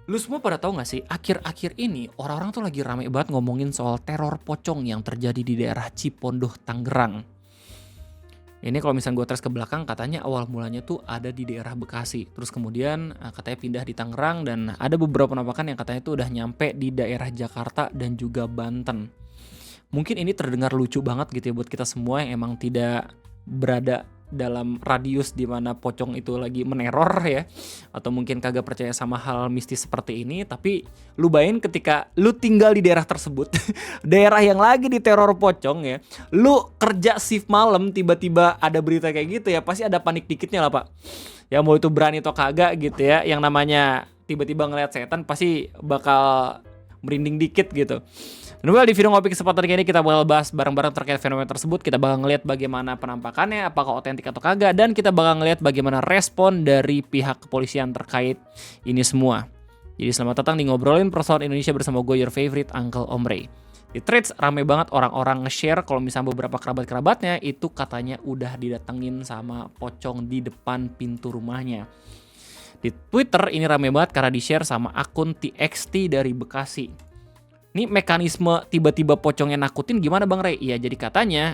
Lu semua pada tahu nggak sih, akhir-akhir ini orang-orang tuh lagi rame banget ngomongin soal teror pocong yang terjadi di daerah Cipondoh, Tangerang. Ini kalau misalnya gue trace ke belakang, katanya awal mulanya tuh ada di daerah Bekasi. Terus kemudian katanya pindah di Tangerang, dan ada beberapa penampakan yang katanya tuh udah nyampe di daerah Jakarta dan juga Banten. Mungkin ini terdengar lucu banget gitu ya buat kita semua yang emang tidak berada dalam radius di mana pocong itu lagi meneror ya, atau mungkin kagak percaya sama hal mistis seperti ini. Tapi lu bayangin ketika lu tinggal di daerah tersebut, daerah yang lagi diteror pocong ya, lu kerja shift malam tiba-tiba ada berita kayak gitu ya, pasti ada panik dikitnya lah Pak. Ya mau itu berani atau kagak gitu ya, yang namanya tiba-tiba ngeliat setan pasti bakal merinding dikit gitu. Dan di video ngopi kesempatan kali ini kita bakal bahas bareng-bareng terkait fenomena tersebut. Kita bakal ngeliat bagaimana penampakannya, apakah otentik atau kagak, dan kita bakal ngeliat bagaimana respon dari pihak kepolisian terkait ini semua. Jadi selamat datang di Ngobrolin Persoalan Indonesia bersama gue, your favorite Uncle Omre. Di Threads rame banget orang-orang nge-share kalau misalnya beberapa kerabat-kerabatnya itu katanya udah didatengin sama pocong di depan pintu rumahnya. Di Twitter ini rame banget karena di-share sama akun TXT dari Bekasi. Ini mekanisme tiba-tiba pocongnya nakutin gimana Bang Rey? Iya, jadi katanya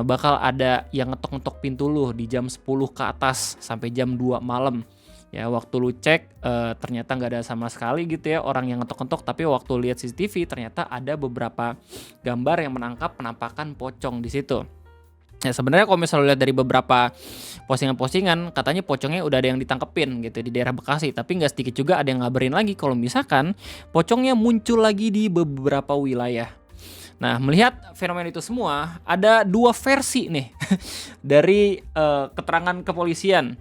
bakal ada yang ngetok-ngetok pintu lu di jam 10 ke atas sampai jam 2 malam. Ya, waktu lu cek ternyata nggak ada sama sekali gitu ya orang yang ngetok-ngetok, tapi waktu lihat CCTV ternyata ada beberapa gambar yang menangkap penampakan pocong di situ. Ya sebenarnya kalau misalnya lihat dari beberapa postingan-postingan, katanya pocongnya udah ada yang ditangkepin gitu di daerah Bekasi, tapi nggak sedikit juga ada yang ngabarin lagi kalau misalkan pocongnya muncul lagi di beberapa wilayah. Nah, melihat fenomena itu semua, ada dua versi nih dari keterangan kepolisian.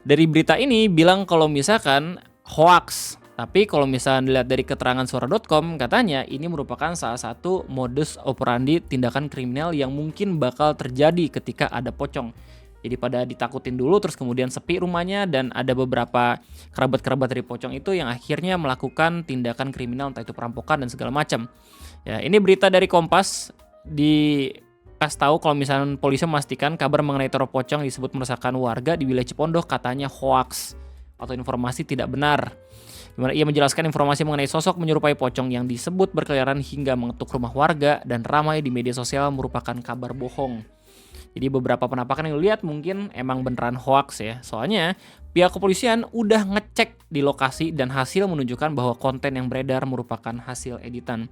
Dari berita ini bilang kalau misalkan hoax. Tapi kalau misalnya dilihat dari keterangan suara.com, katanya ini merupakan salah satu modus operandi tindakan kriminal yang mungkin bakal terjadi ketika ada pocong. Jadi pada ditakutin dulu, terus kemudian sepi rumahnya, dan ada beberapa kerabat-kerabat dari pocong itu yang akhirnya melakukan tindakan kriminal, entah itu perampokan dan segala macam. Ya, ini berita dari Kompas dikasih tahu kalau misalnya polisi memastikan kabar mengenai teror pocong disebut meresahkan warga di wilayah Cipondoh katanya hoax atau informasi tidak benar. Dimana ia menjelaskan informasi mengenai sosok menyerupai pocong yang disebut berkeliaran hingga mengetuk rumah warga dan ramai di media sosial merupakan kabar bohong. Jadi beberapa penampakan yang lihat mungkin emang beneran hoax ya. Soalnya pihak kepolisian udah ngecek di lokasi dan hasil menunjukkan bahwa konten yang beredar merupakan hasil editan.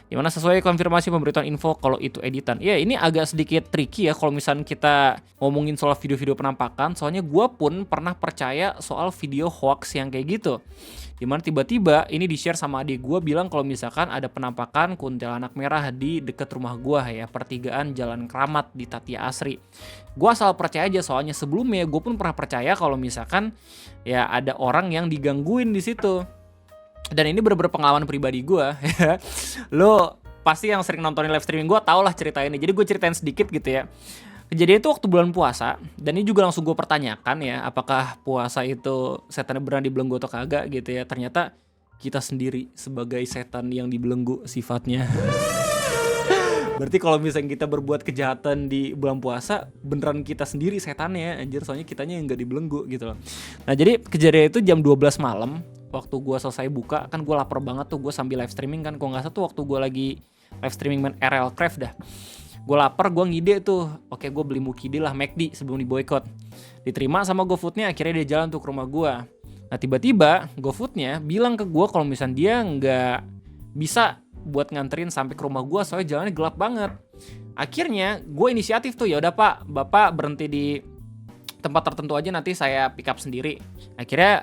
Dimana sesuai konfirmasi pemberitahuan info kalau itu editan. Ya ini agak sedikit tricky ya kalau misalnya kita ngomongin soal video-video penampakan. Soalnya gue pun pernah percaya soal video hoax yang kayak gitu. Dimana tiba-tiba ini di-share sama adik gue bilang kalau misalkan ada penampakan kuntilanak merah di deket rumah gue ya, pertigaan Jalan Kramat di Tatia Asri. Gue asal percaya aja, soalnya sebelumnya gue pun pernah percaya kalau misalkan ya ada orang yang digangguin di situ. Dan ini bener-bener pengalaman pribadi gue. Lo pasti yang sering nontonin live streaming gue tau lah cerita ini. Jadi gue ceritain sedikit gitu ya. Kejadian itu waktu bulan puasa, dan ini juga langsung gue pertanyakan ya, apakah puasa itu setannya beneran dibelenggu atau kagak gitu ya. Ternyata kita sendiri sebagai setan yang dibelenggu sifatnya. Berarti kalau misalnya kita berbuat kejahatan di bulan puasa, beneran kita sendiri setannya anjir, soalnya kitanya yang gak dibelenggu gitu loh. Nah jadi kejadian itu jam 12 malam, waktu gue selesai buka, kan gue lapar banget tuh, gue sambil live streaming kan, kalau gak salah tuh waktu gue lagi live streaming main RL Craft dah. Gue lapar, gue ngide tuh, oke gue beli mukidi lah McD sebelum diboykot. Diterima sama GoFoodnya, akhirnya dia jalan tuh ke rumah gue. Nah tiba-tiba GoFoodnya bilang ke gue kalau misalnya dia nggak bisa buat nganterin sampai ke rumah gue, soalnya jalannya gelap banget. Akhirnya gue inisiatif tuh, ya udah Pak, Bapak berhenti di tempat tertentu aja, nanti saya pick up sendiri. Akhirnya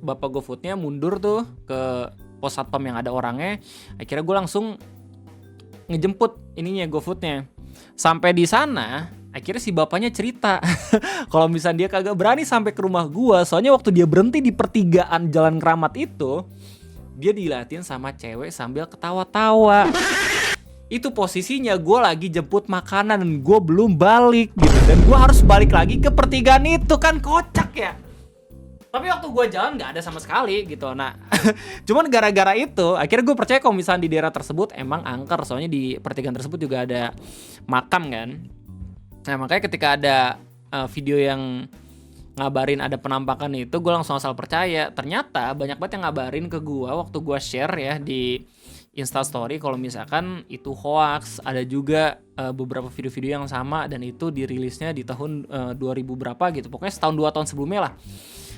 Bapak GoFoodnya mundur tuh ke pos satpam yang ada orangnya. Akhirnya gue langsung ngejemput ininya GoFoodnya. Sampai di sana akhirnya si bapaknya cerita kalau misalnya dia kagak berani sampai ke rumah gua, soalnya waktu dia berhenti di pertigaan Jalan Kramat itu, dia diliatin sama cewek sambil ketawa-tawa. Itu posisinya gue lagi jemput makanan dan gue belum balik gitu, dan gue harus balik lagi ke pertigaan itu, kan kocak ya. Tapi waktu gue jalan gak ada sama sekali gitu. Nah cuman gara-gara itu akhirnya gue percaya kalau misalnya di daerah tersebut emang angker. Soalnya di pertigaan tersebut juga ada makam kan. Nah makanya ketika ada video yang ngabarin ada penampakan itu, gue langsung asal percaya. Ternyata banyak banget yang ngabarin ke gue waktu gue share ya di Instastory kalau misalkan itu hoax. Ada juga beberapa video-video yang sama dan itu dirilisnya di tahun 2000 berapa gitu. Pokoknya setahun 2 tahun sebelumnya lah.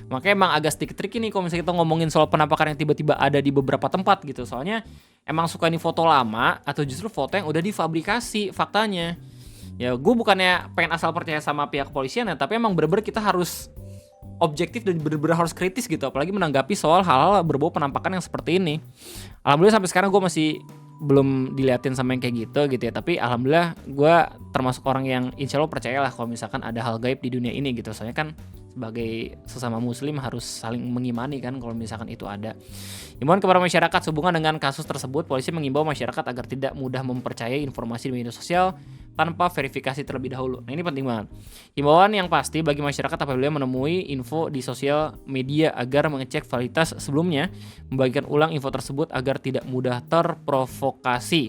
Makanya emang agak sedikit tricky nih kalau misalnya kita ngomongin soal penampakan yang tiba-tiba ada di beberapa tempat gitu. Soalnya emang suka ini foto lama atau justru foto yang udah difabrikasi faktanya. Ya gue bukannya pengen asal percaya sama pihak kepolisian ya, tapi emang bener-bener kita harus objektif dan bener-bener harus kritis gitu, apalagi menanggapi soal hal-hal berbau penampakan yang seperti ini. Alhamdulillah sampai sekarang gue masih belum diliatin sama yang kayak gitu ya, tapi alhamdulillah gue termasuk orang yang insya Allah percayalah kalau misalkan ada hal gaib di dunia ini gitu. Soalnya kan sebagai sesama muslim harus saling mengimani kan kalau misalkan itu ada. Himbauan kepada masyarakat sehubungan dengan kasus tersebut, polisi mengimbau masyarakat agar tidak mudah mempercayai informasi di media sosial tanpa verifikasi terlebih dahulu. Nah ini penting banget. Himbauan yang pasti bagi masyarakat apabila menemui info di sosial media agar mengecek validitas sebelumnya, membagikan ulang info tersebut agar tidak mudah terprovokasi.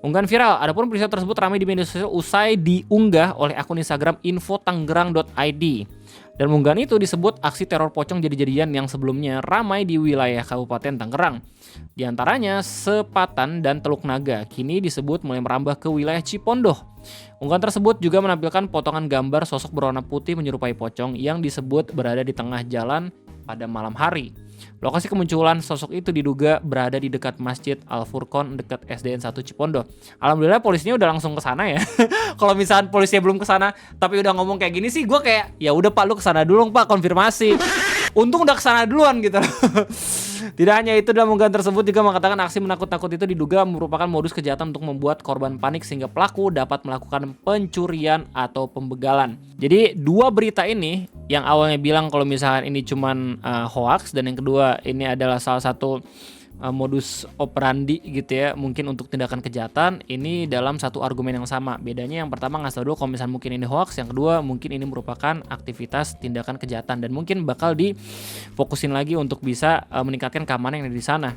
Unggahan viral, adapun peristiwa tersebut ramai di media sosial usai diunggah oleh akun Instagram infotanggerang.id. Dan unggahan itu disebut aksi teror pocong jadi-jadian yang sebelumnya ramai di wilayah Kabupaten Tangerang. Di antaranya Sepatan dan Teluk Naga, kini disebut mulai merambah ke wilayah Cipondoh. Unggahan tersebut juga menampilkan potongan gambar sosok berwarna putih menyerupai pocong yang disebut berada di tengah jalan pada malam hari. Lokasi kemunculan sosok itu diduga berada di dekat Masjid Al-Furqon dekat SDN 1 Cipondoh. Alhamdulillah polisinya udah langsung ke sana ya. Kalau misalnya polisinya belum ke sana tapi udah ngomong kayak gini sih, gue kayak ya udah Pak, lu ke sana dulu Pak, konfirmasi. Untung udah ke sana duluan gitu. Tidak hanya itu, dalam unggahan tersebut juga mengatakan aksi menakut-nakut itu diduga merupakan modus kejahatan untuk membuat korban panik sehingga pelaku dapat melakukan pencurian atau pembegalan. Jadi dua berita ini yang awalnya bilang kalau misalkan ini cuman hoax, dan yang kedua ini adalah salah satu modus operandi gitu ya, mungkin untuk tindakan kejahatan, ini dalam satu argumen yang sama. Bedanya yang pertama ngasih tau dulu kalau misalnya mungkin ini hoax, yang kedua mungkin ini merupakan aktivitas tindakan kejahatan dan mungkin bakal difokusin lagi untuk bisa meningkatkan keamanan yang ada di sana.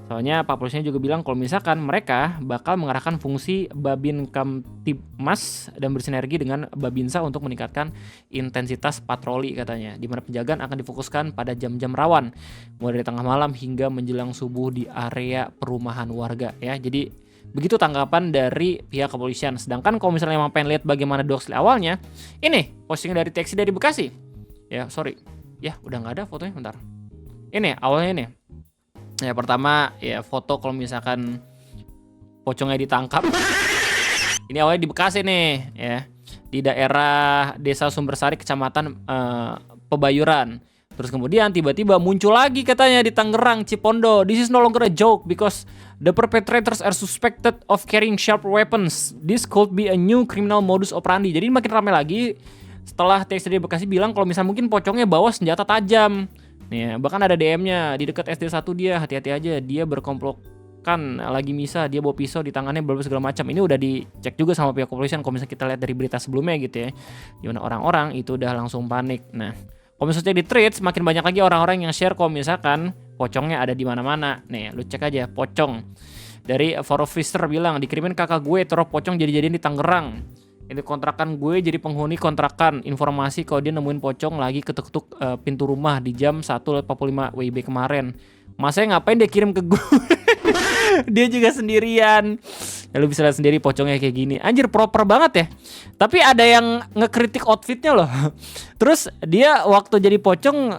Soalnya Pak Polisinya juga bilang kalau misalkan mereka bakal mengarahkan fungsi Babin Kamtibmas dan bersinergi dengan Babinsa untuk meningkatkan intensitas patroli katanya, di mana penjagaan akan difokuskan pada jam-jam rawan mulai dari tengah malam hingga menjelang subuh di area perumahan warga ya. Jadi begitu tanggapan dari pihak kepolisian. Sedangkan kalau misalnya emang pengen lihat bagaimana doxli awalnya, ini postingan dari TXI dari Bekasi. Ya sorry, ya udah nggak ada fotonya, bentar. Ini awalnya ini. Ya pertama ya foto kalau misalkan pocongnya ditangkap. Ini awalnya di Bekasi nih ya, di daerah Desa Sumbersari Kecamatan Pebayuran. Terus kemudian tiba-tiba muncul lagi katanya di Tangerang, Cipondoh. This is no longer a joke because the perpetrators are suspected of carrying sharp weapons. This could be a new criminal modus operandi. Jadi makin ramai lagi setelah TXI Bekasi bilang kalau misalnya mungkin pocongnya bawa senjata tajam. Nih, bahkan ada DM-nya di dekat SD 1 dia, hati-hati aja, dia berkomplotkan lagi misa, dia bawa pisau di tangannya, berbagai segala macam. Ini udah dicek juga sama pihak kepolisian kalau misalnya kita lihat dari berita sebelumnya gitu ya. Dimana orang-orang itu udah langsung panik. Nah, kalau misalnya di tweet semakin banyak lagi orang-orang yang share kalau misalkan pocongnya ada di mana-mana. Nih, lu cek aja pocong. Dari Forofister bilang, dikirimin kakak gue teror pocong jadi-jadian di Tangerang. Ini kontrakan gue jadi penghuni kontrakan. Informasi kalau dia nemuin pocong lagi ketuk-ketuk pintu rumah di jam 1.45 WIB kemarin. Masanya ngapain dia kirim ke gue? Dia juga sendirian. Ya lu bisa lihat sendiri pocongnya kayak gini. Anjir proper banget ya. Tapi ada yang ngekritik outfitnya loh. Terus dia waktu jadi pocong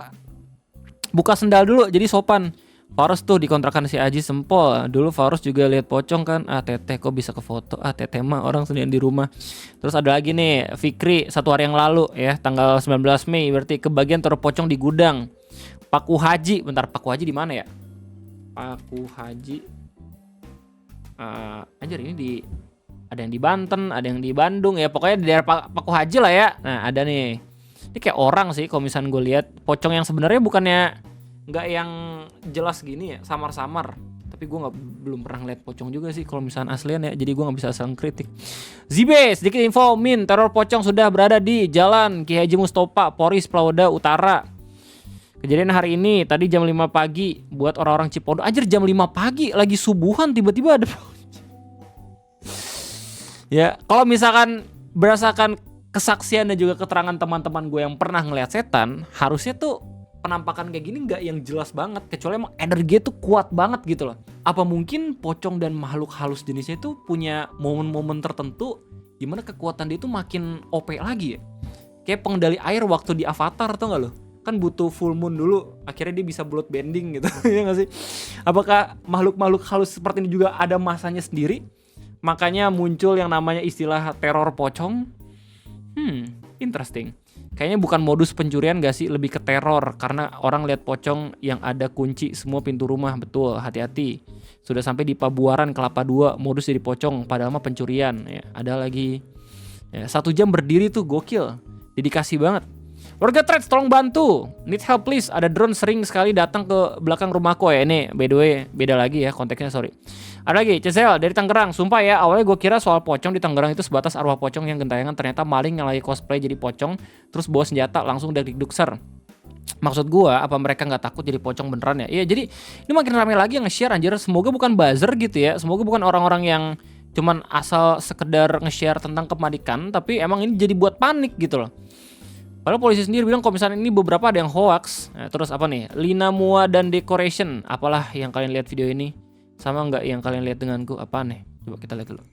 buka sendal dulu jadi sopan. Faros tuh dikontrakan si Aji Sempol. Dulu Faros juga lihat pocong kan. Teteh kok bisa ke foto. Teteh mah orang sendirian di rumah. Terus ada lagi nih Fikri 1 hari yang lalu ya, tanggal 19 Mei berarti kebagian teror pocong di gudang. Paku Haji. Bentar, Paku Haji di mana ya? Paku Haji. Anjir ini ada yang di Banten, ada yang di Bandung ya. Pokoknya di daerah Paku Haji lah ya. Nah, ada nih. Ini kayak orang sih kalau misalnya gue lihat pocong yang sebenarnya bukannya nggak yang jelas gini ya, samar-samar. Tapi gue belum pernah ngeliat pocong juga sih kalau misalnya aslian ya. Jadi gue nggak bisa asal kritik. Zibe, sedikit info, Min, teror pocong sudah berada di Jalan Ki Haji Mustofa, Poris, Plawada Utara. Kejadian hari ini tadi jam 5 pagi buat orang-orang Cipondoh. Anjir jam 5 pagi lagi subuhan tiba-tiba ada. Ya, kalau misalkan berdasarkan kesaksian dan juga keterangan teman-teman gue yang pernah ngeliat setan, harusnya tuh penampakan kayak gini nggak yang jelas banget, kecuali emang energi tuh kuat banget gitu loh. Apa mungkin pocong dan makhluk halus jenisnya itu punya momen-momen tertentu dimana kekuatan dia tuh makin OP lagi ya? Kayak pengendali air waktu di Avatar, tau gak lo? Kan butuh full moon dulu, akhirnya dia bisa blood bending gitu. Ya gak sih? Apakah makhluk-makhluk halus seperti ini juga ada masanya sendiri? Makanya muncul yang namanya istilah teror pocong. Interesting. Kayaknya bukan modus pencurian gak sih, lebih ke teror. Karena orang lihat pocong yang ada kunci semua pintu rumah. Betul, hati-hati. Sudah sampai di Pabuaran Kelapa 2 modus jadi pocong, padahal mah pencurian ya. Ada lagi ya, 1 jam berdiri tuh gokil. Dedikasi banget. Warga Threads tolong bantu. Need help please. Ada drone sering sekali datang ke belakang rumahku ya. Ini by the way beda lagi ya konteksnya, sorry. Ada lagi Cesel dari Tangerang. Sumpah ya, awalnya gue kira soal pocong di Tangerang itu sebatas arwah pocong yang gentayangan. Ternyata maling yang lagi cosplay jadi pocong terus bawa senjata langsung dari dukser. Maksud gue, apa mereka nggak takut jadi pocong beneran ya? Iya, jadi ini makin ramai lagi yang nge-share anjir. Semoga bukan buzzer gitu ya. Semoga bukan orang-orang yang cuman asal sekedar nge-share tentang kepanikan, tapi emang ini jadi buat panik gitu loh. Padahal polisi sendiri bilang kalau misalnya ini beberapa ada yang hoax. Nah, terus apa nih? Lina Mua dan Decoration. Apalah yang kalian lihat video ini? Sama nggak yang kalian lihat denganku? Apa nih? Coba kita lihat dulu.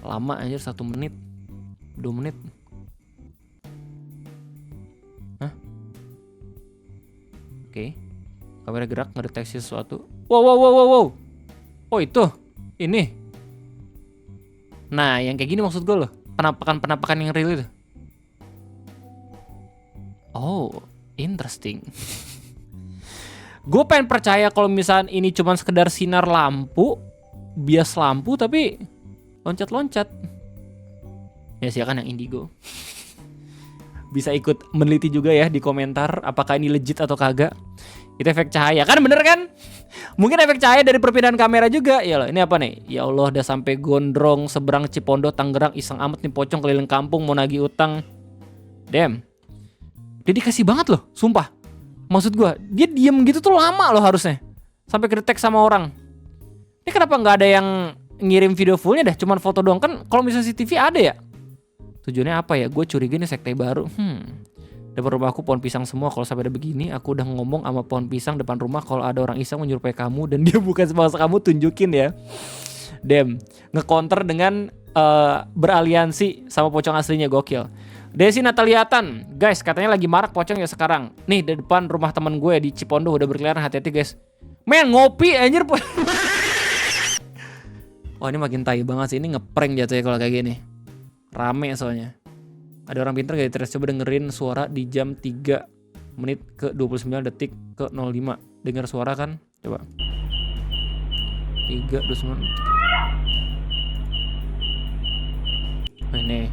Lama anjir, 1 menit 2 menit. Hah? Oke. Kamera gerak ngedeteksi sesuatu. Wow. Oh itu. Ini. Nah, yang kayak gini maksud gue loh. Penampakan yang real itu. Oh, interesting. Gue pengen percaya kalau misalnya ini cuma sekedar sinar lampu, bias lampu, tapi loncat-loncat. Ya silakan yang indigo. Bisa ikut meneliti juga ya di komentar apakah ini legit atau kagak. Itu efek cahaya kan, bener kan? Mungkin efek cahaya dari perpindahan kamera juga. Ya loh, ini apa nih? Ya Allah, udah sampai Gondrong seberang Cipondoh Tangerang, iseng amat nih pocong keliling kampung mau nagih utang. Damn. Dedikasi banget loh, sumpah. Maksud gua, dia diem gitu tuh lama loh harusnya. Sampai kedetek sama orang. Ini kenapa nggak ada yang ngirim video fullnya dah, cuman foto doang kan? Kalau misalnya CCTV ada ya. Tujuannya apa ya? Gue curiga nih sekte baru. Depan rumahku pohon pisang semua. Kalau sampai ada begini, aku udah ngomong sama pohon pisang depan rumah, kalau ada orang iseng menyerupai kamu dan dia bukan sebangsa kamu, tunjukin ya. Damn. Nge-counter dengan beraliansi sama pocong aslinya, gokil. Desi Nataliatan, guys, katanya lagi marak pocong ya sekarang. Nih di depan rumah temen gue di Cipondoh udah berkeliaran, hati-hati guys. Men, ngopi anjir. Wah, ini makin tai banget sih. Ini ngeprank jatuhnya kalau kayak gini. Rame soalnya. Ada orang pintar gak di Threads? Coba dengerin suara di jam 3 menit ke 29 detik ke 05. Dengar suara kan? Coba 3:29. Ini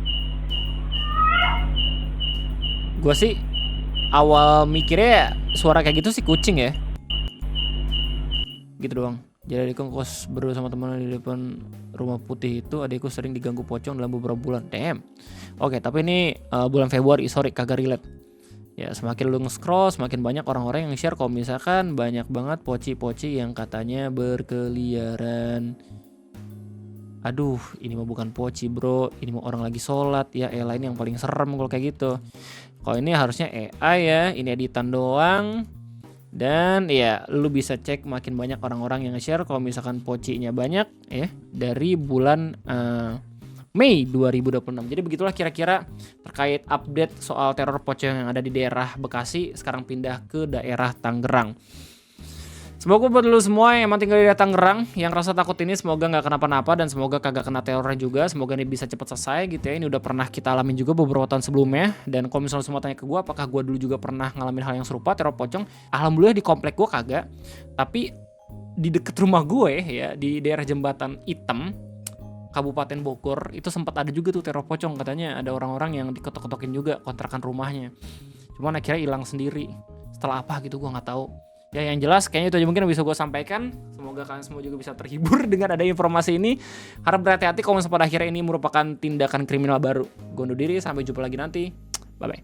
gue sih awal mikirnya suara kayak gitu sih kucing ya. Gitu doang. Jadi adikku kos berdua sama teman di depan rumah putih itu. Adikku sering diganggu pocong dalam beberapa bulan. Damn. Oke, tapi ini bulan Februari, sorry kagak relate. Ya, semakin lu nge-scroll, semakin banyak orang-orang yang share kalau misalkan banyak banget poci-poci yang katanya berkeliaran. Aduh, ini mah bukan poci bro, ini mah orang lagi sholat ya. Lain yang paling serem kalau kayak gitu. Kalau ini harusnya AI ya, ini editan doang. Dan ya lu bisa cek makin banyak orang-orang yang nge-share kalau misalkan pocinya banyak ya dari bulan Mei 2026. Jadi begitulah kira-kira terkait update soal teror pocong yang ada di daerah Bekasi sekarang pindah ke daerah Tangerang. Semoga buat lu semua yang emang tinggal di daerah Tangerang yang rasa takut ini semoga nggak kenapa-napa dan semoga kagak kena terornya juga. Semoga ini bisa cepat selesai gitu ya. Ini udah pernah kita alamin juga beberapa tahun sebelumnya. Dan kalau misalnya semua tanya ke gue apakah gue dulu juga pernah ngalamin hal yang serupa teror pocong, alhamdulillah di komplek gue kagak. Tapi di deket rumah gue ya di daerah Jembatan Hitam Kabupaten Bogor itu sempat ada juga tuh teror pocong. Katanya ada orang-orang yang diketok-ketokin juga kontrakan rumahnya. Cuman akhirnya hilang sendiri. Setelah apa gitu gue nggak tahu. Ya yang jelas kayaknya itu aja mungkin yang bisa gue sampaikan. Semoga kalian semua juga bisa terhibur dengan ada informasi ini. Harap berhati-hati kalau misalnya pada akhirnya ini merupakan tindakan kriminal baru. Gue undur diri, sampai jumpa lagi nanti. Bye-bye.